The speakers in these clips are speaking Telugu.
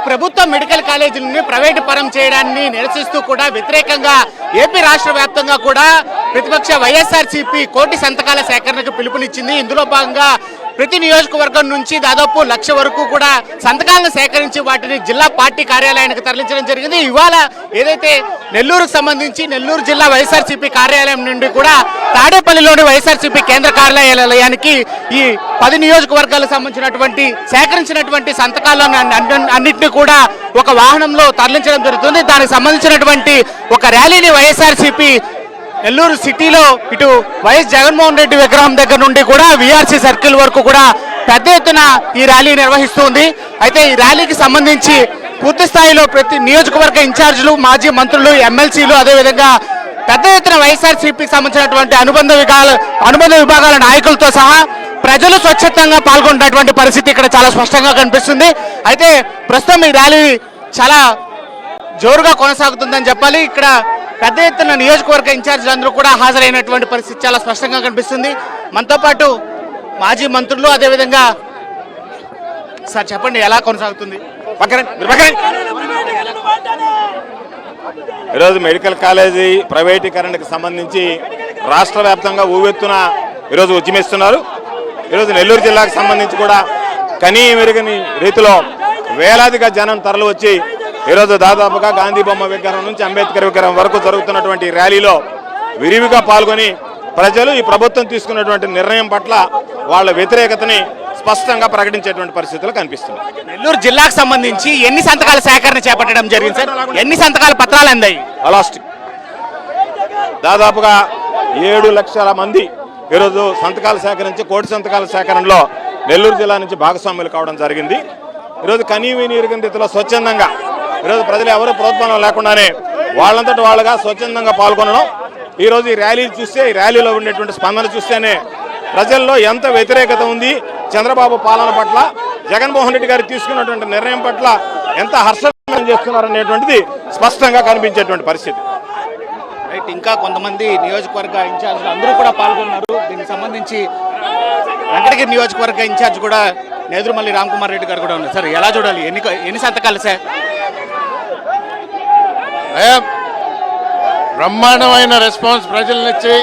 ప్రభుత్వ మెడికల్ కాలేజీలని ప్రైవేటు పరం చేయడాన్ని నిరసిస్తూ కూడా వ్యతిరేకంగా ఏపీ రాష్ట్ర వ్యాప్తంగా కూడా ప్రతిపక్ష వైఎస్ఆర్సీపీ కోటి సంతకాల సేకరణకు పిలుపునిచ్చింది. ఇందులో భాగంగా ప్రతి నియోజకవర్గం నుంచి దాదాపు 1,00,000 వరకు కూడా సంతకాలను సేకరించి వాటిని జిల్లా పార్టీ కార్యాలయానికి తరలించడం జరిగింది. ఇవాళ ఏదైతే నెల్లూరుకు సంబంధించి నెల్లూరు జిల్లా వైఎస్ఆర్సీపీ కార్యాలయం నుండి కూడా తాడేపల్లిలోని వైఎస్ఆర్సీపీ కేంద్ర కార్యాలయానికి ఈ 10 నియోజకవర్గాలకు సంబంధించినటువంటి సేకరించినటువంటి సంతకాలను అన్నింటినీ కూడా ఒక వాహనంలో తరలించడం జరుగుతుంది. దానికి సంబంధించినటువంటి ఒక ర్యాలీని వైఎస్ఆర్సీపీ నెల్లూరు సిటీలో ఇటు వైఎస్ జగన్మోహన్ రెడ్డి విగ్రహం దగ్గర నుండి కూడా వీఆర్సీ సర్కిల్ వరకు కూడా పెద్ద ఎత్తున ఈ ర్యాలీ నిర్వహిస్తుంది. అయితే ఈ ర్యాలీకి సంబంధించి పూర్తి స్థాయిలో ప్రతి నియోజకవర్గ ఇన్ఛార్జీలు, మాజీ మంత్రులు, ఎమ్మెల్సీలు, అదేవిధంగా పెద్ద ఎత్తున వైఎస్ఆర్సీపీకి సంబంధించినటువంటి అనుబంధ విభాగాల నాయకులతో సహా ప్రజలు స్వచ్ఛందంగా పాల్గొన్నటువంటి పరిస్థితి ఇక్కడ చాలా స్పష్టంగా కనిపిస్తుంది. అయితే ప్రస్తుతం ఈ ర్యాలీ చాలా జోరుగా కొనసాగుతుందని చెప్పాలి. ఇక్కడ పెద్ద ఎత్తున నియోజకవర్గ ఇన్ఛార్జీలు అందరూ కూడా హాజరైనటువంటి పరిస్థితి చాలా స్పష్టంగా కనిపిస్తుంది. మనతో పాటు మాజీ మంత్రులు, అదేవిధంగా సార్ చెప్పండి ఎలా కొనసాగుతుంది? ఈరోజు మెడికల్ కాలేజీ ప్రైవేటీకరణకు సంబంధించి రాష్ట్ర వ్యాప్తంగా ఊవెత్తున ఈరోజు ఉద్యమిస్తున్నారు. ఈరోజు నెల్లూరు జిల్లాకు సంబంధించి కూడా కనీ మెరుగని రీతిలో వేలాదిగా జనం తరలి వచ్చి ఈరోజు దాదాపుగా గాంధీ బొమ్మ విగ్రహం నుంచి అంబేద్కర్ విగ్రహం వరకు జరుగుతున్నటువంటి ర్యాలీలో విరివిగా పాల్గొని ప్రజలు ఈ ప్రభుత్వం తీసుకున్నటువంటి నిర్ణయం పట్ల వాళ్ళ వ్యతిరేకతని స్పష్టంగా ప్రకటించేటువంటి పరిస్థితులు కనిపిస్తున్నాయి. నెల్లూరు జిల్లాకు సంబంధించి ఎన్ని సంతకాల సేకరణ చేపట్టడం జరిగింది సార్? ఎన్ని సంతకాల పత్రాలు అందాయి? అలాస్టిక్ దాదాపుగా 7 లక్షల మంది ఈరోజు సంతకాలు సేకరించి కోటి సంతకాల సేకరణలో నెల్లూరు జిల్లా నుంచి భాగస్వాములు కావడం జరిగింది. ఈరోజు కనీవిని ఎరుగని రీతిలో స్వచ్ఛందంగా ఈరోజు ప్రజలు ఎవరు ప్రోత్సాహం లేకుండానే వాళ్ళంతటి వాళ్ళుగా స్వచ్ఛందంగా పాల్గొనడం, ఈరోజు ఈ ర్యాలీలు చూస్తే, ఈ ర్యాలీలో ఉండేటువంటి స్పందన చూస్తేనే ప్రజల్లో ఎంత వ్యతిరేకత ఉంది, చంద్రబాబు పాలన పట్ల, జగన్మోహన్ రెడ్డి గారు తీసుకున్నటువంటి నిర్ణయం పట్ల ఎంత హర్షం చేస్తున్నారనేటువంటిది స్పష్టంగా కనిపించేటువంటి పరిస్థితి. రైట్, ఇంకా కొంతమంది నియోజకవర్గ ఇన్ఛార్జీలు అందరూ కూడా పాల్గొన్నారు. దీనికి సంబంధించి వెంకటగిరి నియోజకవర్గ ఇన్ఛార్జ్ కూడా నేదురుమల్లి రామ్కుమార్ రెడ్డి గారు కూడా ఉన్నారు. సార్ ఎలా చూడాలి? ఎన్ని సంతకాలు సార్? బ్రహ్మాండమైన రెస్పాన్స్ ప్రజల నుంచి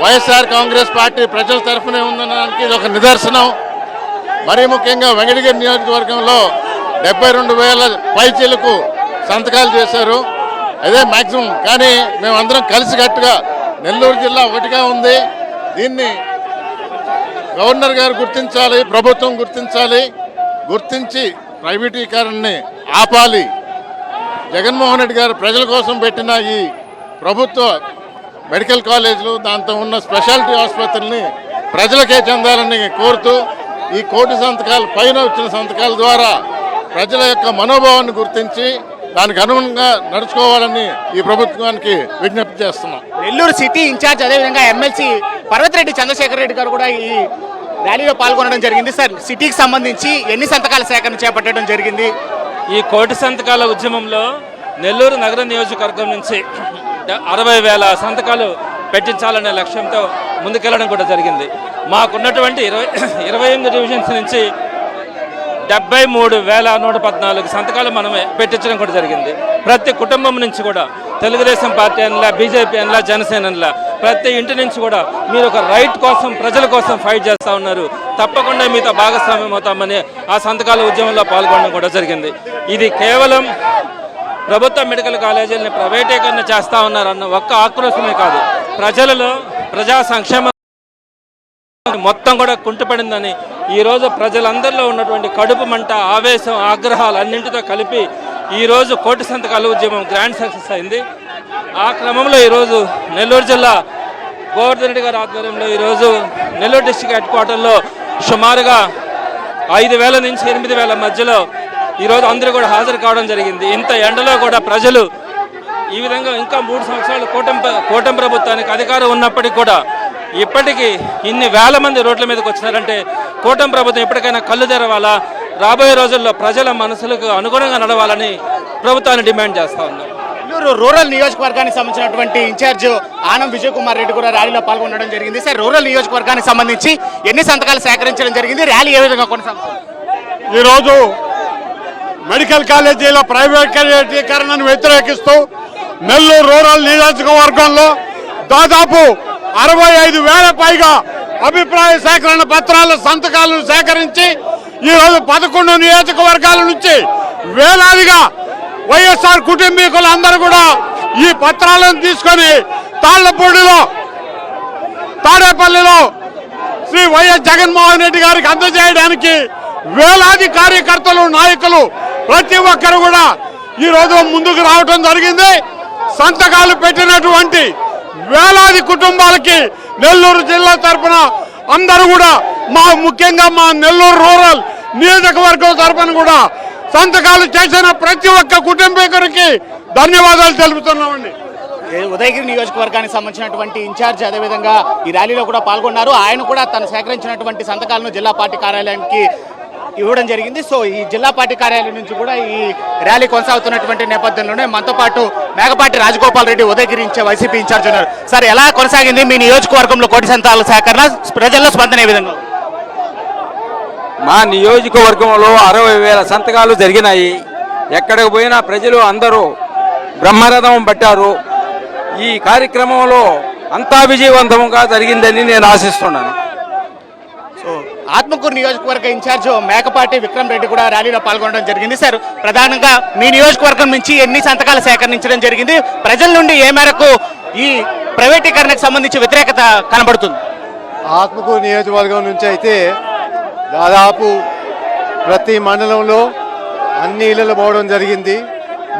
వైఎస్ఆర్ కాంగ్రెస్ పార్టీ ప్రజల తరఫునే ఉందనడానికి ఇది ఒక నిదర్శనం. మరీ ముఖ్యంగా వెంకటగిరి నియోజకవర్గంలో 72,000 పైచీలకు సంతకాలు చేశారు. అదే మ్యాక్సిమం. కానీ మేమందరం కలిసికట్టుగా నెల్లూరు జిల్లా ఒకటిగా ఉంది. దీన్ని గవర్నర్ గారు గుర్తించాలి, ప్రభుత్వం గుర్తించి ప్రైవేటీకరణని ఆపాలి. జగన్మోహన్ రెడ్డి గారు ప్రజల కోసం పెట్టిన ఈ ప్రభుత్వ మెడికల్ కాలేజీలు, దాంతో ఉన్న స్పెషాలిటీ ఆసుపత్రుల్ని ప్రజలకే చెందాలని కోరుతూ ఈ కోటి సంతకాల పైన వచ్చిన సంతకాల ద్వారా ప్రజల యొక్క మనోభావాన్ని గుర్తించి దానికి అనుగుణంగా నడుచుకోవాలని ఈ ప్రభుత్వానికి విజ్ఞప్తి చేస్తున్నాం. నెల్లూరు సిటీ ఇన్ఛార్జ్, అదేవిధంగా ఎమ్మెల్సీ పర్వతిరెడ్డి చంద్రశేఖర్ రెడ్డి గారు కూడా ఈ ర్యాలీలో పాల్గొనడం జరిగింది. సార్, సిటీకి సంబంధించి ఎన్ని సంతకాల సేకరణ చేపట్టడం జరిగింది? ఈ కోటి సంతకాల ఉద్యమంలో నెల్లూరు నగర నియోజకవర్గం నుంచి 60,000 సంతకాలు పెట్టించాలనే లక్ష్యంతో ముందుకెళ్లడం కూడా జరిగింది. మాకున్నటువంటి 28 డివిజన్స్ నుంచి 73,114 సంతకాలు మనం పెట్టించడం కూడా జరిగింది. ప్రతి కుటుంబం నుంచి కూడా తెలుగుదేశం పార్టీ అనిలా, బీజేపీ అనిలా, జనసేన అనిలా ప్రతి ఇంటి నుంచి కూడా మీరు ఒక రైట్ కోసం, ప్రజల కోసం ఫైట్ చేస్తూ ఉన్నారు, తప్పకుండా మీతో భాగస్వామ్యం అవుతామని ఆ సంతకాల ఉద్యమంలో పాల్గొనడం కూడా జరిగింది. ఇది కేవలం ప్రభుత్వ మెడికల్ కాలేజీలని ప్రైవేటీకరణ చేస్తూ ఉన్నారన్న ఒక్క ఆక్రోశమే కాదు, ప్రజలలో ప్రజా సంక్షేమం మొత్తం కూడా కుంటుపడిందని ఈరోజు ప్రజలందరిలో ఉన్నటువంటి కడుపు మంట, ఆవేశం, ఆగ్రహాలు అన్నింటితో కలిపి ఈరోజు కోటి సంతకాల ఉద్యమం గ్రాండ్ సక్సెస్ అయింది. ఆ క్రమంలో ఈరోజు నెల్లూరు జిల్లా గోవర్ధన్ రెడ్డి గారి ఆధ్వర్యంలో ఈరోజు నెల్లూరు డిస్టిక్ హెడ్ క్వార్టర్లో సుమారుగా 5,000 నుంచి 8,000 మధ్యలో ఈరోజు అందరూ కూడా హాజరు కావడం జరిగింది. ఇంత ఎండలో కూడా ప్రజలు ఈ విధంగా ఇంకా 3 సంవత్సరాలు కూటమి ప్రభుత్వానికి అధికారం ఉన్నప్పటికీ కూడా ఇప్పటికీ ఇన్ని వేల మంది రోడ్ల మీదకి వచ్చినారంటే కూటమి ప్రభుత్వం ఎప్పటికైనా కళ్ళు తెరవాలా, రాబోయే రోజుల్లో ప్రజల మనసులకు అనుగుణంగా నడవాలని ప్రభుత్వాన్ని డిమాండ్ చేస్తా ఉన్నాం. నెల్లూరు రూరల్ నియోజకవర్గానికి సంబంధించినటువంటి ఇన్ఛార్జ్ ఆనం విజయ్ కుమార్ రెడ్డి కూడా ర్యాలీలో పాల్గొనడం జరిగింది. సార్, రూరల్ నియోజకవర్గానికి సంబంధించి ఎన్ని సంతకాలు సేకరించడం జరిగింది? ర్యాలీ ఏ విధంగా కొనసాగుతుంది? ఈరోజు మెడికల్ కాలేజీల ప్రైవేటీకరణను వ్యతిరేకిస్తూ నెల్లూరు రూరల్ నియోజకవర్గంలో దాదాపు 65,000 పైగా అభిప్రాయ సేకరణ పత్రాల సంతకాలను సేకరించి ఈరోజు 11 నియోజకవర్గాల నుంచి వేలాదిగా వైఎస్ఆర్ కుటుంబీకులందరూ కూడా ఈ పత్రాలను తీసుకొని తాళ్లపూడిలో తాడేపల్లిలో శ్రీ వైఎస్ జగన్మోహన్ రెడ్డి గారికి అందజేయడానికి వేలాది కార్యకర్తలు నాయకులు ప్రతి ఒక్కరు కూడా ఈరోజు ముందుకు రావడం జరిగింది. సంతకాలు పెట్టినటువంటి వేలాది కుటుంబాలకి నెల్లూరు జిల్లా తరఫున అందరూ కూడా ముఖ్యంగా మా నెల్లూరు రూరల్ నియోజకవర్గం తరఫున కూడా సంతకాలు చేసిన ప్రతి ఒక్క కుటుంబీకునికి ధన్యవాదాలు తెలుపుతున్నామండి. ఉదయగిరి నియోజకవర్గానికి సంబంధించినటువంటి ఇన్ఛార్జ్ అదేవిధంగా ఈ ర్యాలీలో కూడా పాల్గొన్నారు. ఆయన కూడా తను సేకరించినటువంటి సంతకాలను జిల్లా పార్టీ కార్యాలయానికి ఇవ్వడం జరిగింది. సో ఈ జిల్లా పార్టీ కార్యాలయం నుంచి కూడా ఈ ర్యాలీ కొనసాగుతున్నటువంటి నేపథ్యంలోనే మనతో పాటు మేకపాటి రాజగోపాల్ రెడ్డి ఉదయగిరి వైసీపీ ఇన్ఛార్జ్ ఉన్నారు. సార్, ఎలా కొనసాగింది మీ నియోజకవర్గంలో కోటి సంతకాల సేకరణ? ప్రజల్లో స్పందన ఏ విధంగా? మా నియోజకవర్గంలో 60,000 సంతకాలు జరిగినాయి. ఎక్కడికి పోయినా ప్రజలు అందరూ బ్రహ్మరథం పట్టారు. ఈ కార్యక్రమంలో అంతా విజయవంతంగా జరిగిందని నేను ఆశిస్తున్నాను. సో ఆత్మకూరు నియోజకవర్గ ఇన్ఛార్జ్ మేకపాటి విక్రమ్ రెడ్డి కూడా ర్యాలీలో పాల్గొనడం జరిగింది. సార్, ప్రధానంగా మీ నియోజకవర్గం నుంచి ఎన్ని సంతకాలు సేకరించడం జరిగింది? ప్రజల నుండి ఏ మేరకు ఈ ప్రైవేటీకరణకు సంబంధించి వ్యతిరేకత కనబడుతుంది? ఆత్మకూరు నియోజకవర్గం నుంచి అయితే దాదాపు ప్రతి మండలంలో అన్ని ఇళ్లలో పోవడం జరిగింది.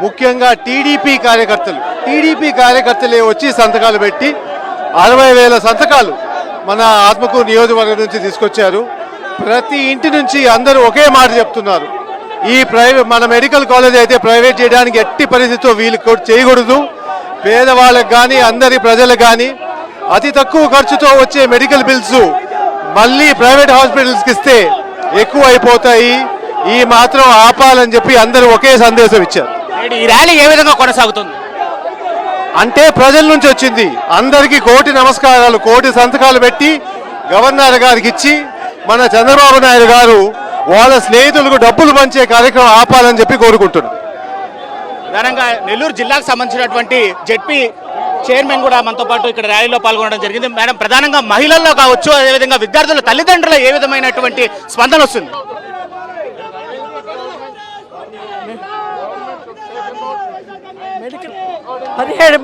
ముఖ్యంగా టీడీపీ కార్యకర్తలే వచ్చి సంతకాలు పెట్టి 60,000 సంతకాలు మన ఆత్మకూరు నియోజకవర్గం నుంచి తీసుకొచ్చారు. ప్రతి ఇంటి నుంచి అందరూ ఒకే మాట చెప్తున్నారు, ఈ మన మెడికల్ కాలేజ్ అయితే ప్రైవేట్ చేయడానికి ఎట్టి పరిస్థితితో వీలు చేయకూడదు. పేదవాళ్ళకి కానీ అందరి ప్రజలకు కానీ అతి తక్కువ ఖర్చుతో వచ్చే మెడికల్ బిల్స్ మళ్ళీ ప్రైవేట్ హాస్పిటల్స్కి ఇస్తే ఎక్కువ అయిపోతాయి, ఈ మాత్రం ఆపాలని చెప్పి అందరూ ఒకే సందేశం ఇచ్చారు. ఈ ర్యాలీ ఏ విధంగా కొనసాగుతుంది అంటే ప్రజల నుంచి వచ్చింది. అందరికీ కోటి నమస్కారాలు. కోటి సంతకాలు పెట్టి గవర్నర్ గారికి ఇచ్చి మన చంద్రబాబు నాయుడు గారు వాళ్ళ స్నేహితులకు డబ్బులు పంచే కార్యక్రమం ఆపాలని చెప్పి కోరుకుంటున్నారు. ప్రధానంగా నెల్లూరు జిల్లాకు సంబంధించినటువంటి జెడ్పీ చైర్మన్ కూడా మనతో పాటు ఇక్కడ ర్యాలీలో పాల్గొనడం జరిగింది. మేడం, ప్రధానంగా మహిళల్లో కావచ్చు, అదేవిధంగా విద్యార్థుల తల్లిదండ్రుల ఏ విధమైనటువంటి స్పందన వస్తుంది?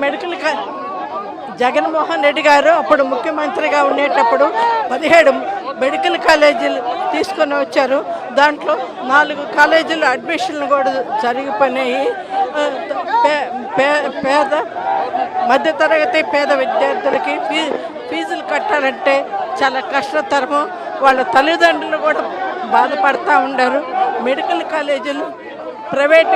మెడికల్ జగన్మోహన్ రెడ్డి గారు అప్పుడు ముఖ్యమంత్రిగా ఉండేటప్పుడు 17 మెడికల్ కాలేజీలు తీసుకొని వచ్చారు. దాంట్లో 4 కాలేజీలు అడ్మిషన్లు కూడా జరిగిపోయినాయి. పేద మధ్యతరగతి పేద విద్యార్థులకి ఫీజులు కట్టాలంటే చాలా కష్టతరము. వాళ్ళ తల్లిదండ్రులు కూడా బాధపడతా ఉన్నారు. మెడికల్ కాలేజీలు ప్రైవేట్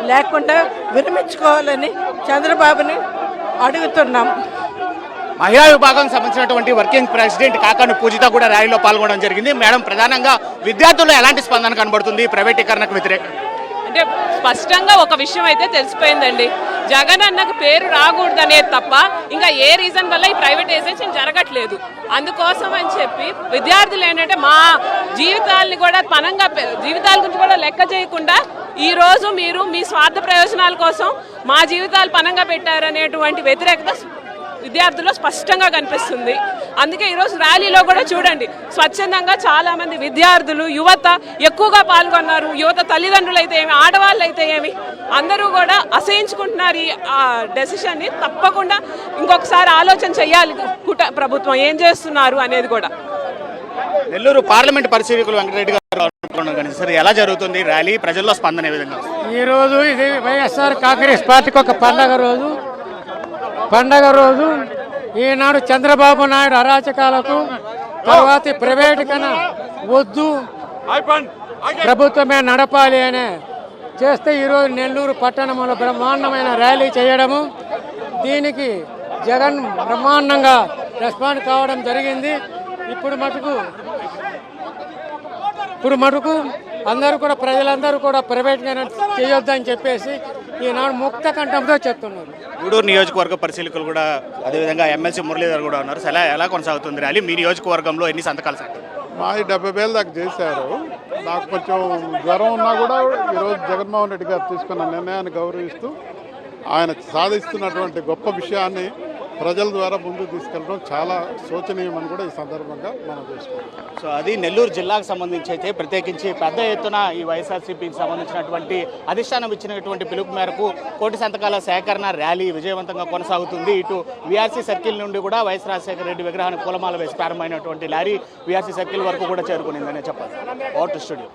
లేకుండా విరమించుకోవాలని చంద్రబాబుని అడుగుతున్నాం. మహిళా విభాగం సంబంధించినటువంటి వర్కింగ్ ప్రెసిడెంట్ కాకాని పూజిత కూడా ర్యాలీలో పాల్గొనడం జరిగింది. మేడం, ప్రధానంగా విద్యార్థుల్లో ఎలాంటి స్పందన కనబడుతుంది ప్రైవేటీకరణకు వ్యతిరేకంగా? అంటే స్పష్టంగా ఒక విషయం అయితే తెలిసిపోయిందండి, జగన్ అన్నకు పేరు రాకూడదనేది తప్ప ఇంకా ఏ రీజన్ వల్ల ఈ ప్రైవేటైజేషన్ జరగట్లేదు. అందుకోసం అని చెప్పి విద్యార్థులు ఏంటంటే మా జీవితాలని కూడా జీవితాల గురించి కూడా లెక్క చేయకుండా ఈ రోజు మీరు మీ స్వార్థ ప్రయోజనాల కోసం మా జీవితాలు పనంగా పెట్టారనేటువంటి వ్యతిరేకత విద్యార్థుల్లో స్పష్టంగా కనిపిస్తుంది. అందుకే ఈరోజు ర్యాలీలో కూడా చూడండి, స్వచ్ఛందంగా చాలామంది విద్యార్థులు యువత ఎక్కువగా పాల్గొన్నారు. యువత తల్లిదండ్రులు అయితే ఏమి, ఆడవాళ్ళు అయితే ఏమి, అందరూ కూడా అసహించుకుంటున్నారు ఈ డెసిషన్ని. తప్పకుండా ఇంకొకసారి ఆలోచన చేయాలి ప్రభుత్వం ఏం చేస్తున్నారు అనేది కూడా. నెల్లూరు పార్లమెంట్ పరిశీలకులు వెంకటరెడ్డి గారు సరే, ఎలా జరుగుతుంది ర్యాలీ? ప్రజల్లో స్పందన ఏ విధంగా? ఈ రోజు ఇది వైఎస్ఆర్ కాంగ్రెస్ పార్టీకి ఒక పండగ రోజు. ఈనాడు చంద్రబాబు నాయుడు అరాచకాలకు తర్వాత ప్రైవేటీకరణ వద్దు, ప్రభుత్వమే నడపాలి అనే చేస్తే ఈరోజు నెల్లూరు పట్టణంలో బ్రహ్మాండమైన ర్యాలీ చేయడము, దీనికి జగన్ బ్రహ్మాండంగా రెస్పాండ్ కావడం జరిగింది. ఇప్పుడు మటుకు అందరూ కూడా ప్రజలందరూ కూడా ప్రైవేట్గా చేయొద్దని చెప్పేసి ఈనాడు ముక్త కంఠంతో చెప్తున్నారు. గూడూరు నియోజకవర్గ పరిశీలకులు కూడా, అదేవిధంగా ఎమ్మెల్సీ మురళీధర్ కూడా ఉన్నారు. ఎలా కొనసాగుతుంది ర్యాలీ? మీ నియోజకవర్గంలో ఎన్ని సంతకాలు సార్? మా 70,000 దాకా చేశారు. నాకు కొంచెం జ్వరం ఉన్నా కూడా ఈరోజు జగన్మోహన్ రెడ్డి గారు తీసుకున్న నిర్ణయాన్ని గౌరవిస్తూ ఆయన సాధిస్తున్నటువంటి గొప్ప విషయాన్ని ప్రజల ద్వారా ముందుకు తీసుకెళ్ళడం చాలా శోచనీయమని కూడా ఈ సందర్భంగా మనం చూసుకుంటాం. సో అది నెల్లూరు జిల్లాకు సంబంధించి అయితే ప్రత్యేకించి పెద్ద ఎత్తున ఈ వైఎస్ఆర్సీపీకి సంబంధించినటువంటి అధిష్టానం ఇచ్చినటువంటి పిలుపు మేరకు కోటి సంతకాల సేకరణ ర్యాలీ విజయవంతంగా కొనసాగుతుంది. ఇటు వీఆర్సీ సర్కిల్ నుండి కూడా వైఎస్ రాజశేఖర రెడ్డి విగ్రహాన్ని పూలమాల వేసి ప్రారంభమైనటువంటి ర్యాలీ వీఆర్సీ సర్కిల్ వరకు కూడా చేరుకునిందనే చెప్పాలి. Over to studio.